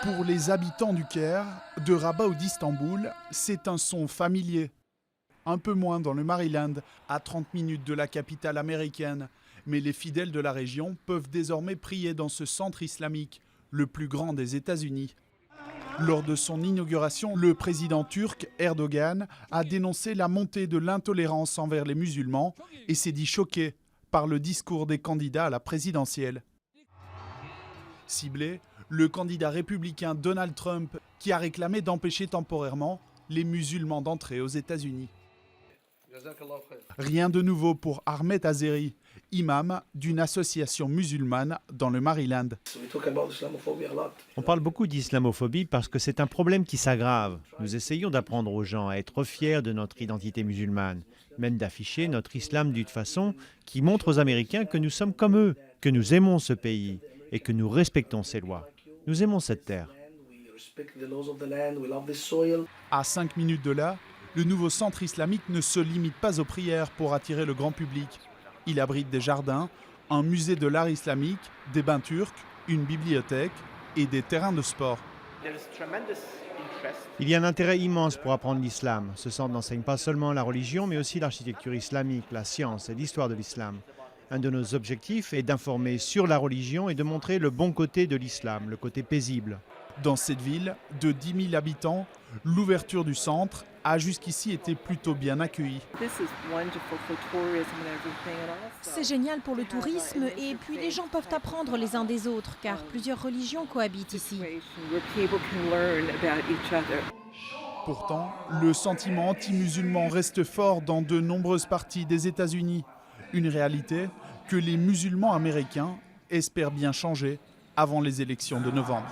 Pour les habitants du Caire, de Rabat ou d'Istanbul, c'est un son familier. Un peu moins dans le Maryland, à 30 minutes de la capitale américaine. Mais les fidèles de la région peuvent désormais prier dans ce centre islamique, le plus grand des États-Unis. Lors de son inauguration, le président turc Erdogan a dénoncé la montée de l'intolérance envers les musulmans et s'est dit choqué par le discours des candidats à la présidentielle. Ciblé, le candidat républicain Donald Trump qui a réclamé d'empêcher temporairement les musulmans d'entrer aux États-Unis. Rien de nouveau pour Ahmed Azeri, imam d'une association musulmane dans le Maryland. On parle beaucoup d'islamophobie parce que c'est un problème qui s'aggrave. Nous essayons d'apprendre aux gens à être fiers de notre identité musulmane, même d'afficher notre islam d'une façon qui montre aux Américains que nous sommes comme eux, que nous aimons ce pays et que nous respectons ses lois. Nous aimons cette terre. À 5 minutes de là, le nouveau centre islamique ne se limite pas aux prières pour attirer le grand public. Il abrite des jardins, un musée de l'art islamique, des bains turcs, une bibliothèque et des terrains de sport. Il y a un intérêt immense pour apprendre l'islam. Ce centre n'enseigne pas seulement la religion, mais aussi l'architecture islamique, la science et l'histoire de l'islam. Un de nos objectifs est d'informer sur la religion et de montrer le bon côté de l'islam, le côté paisible. Dans cette ville de 10 000 habitants, l'ouverture du centre a jusqu'ici été plutôt bien accueillie. C'est génial pour le tourisme et puis les gens peuvent apprendre les uns des autres car plusieurs religions cohabitent ici. Pourtant, le sentiment anti-musulman reste fort dans de nombreuses parties des États-Unis. Une réalité que les musulmans américains espèrent bien changer avant les élections de novembre.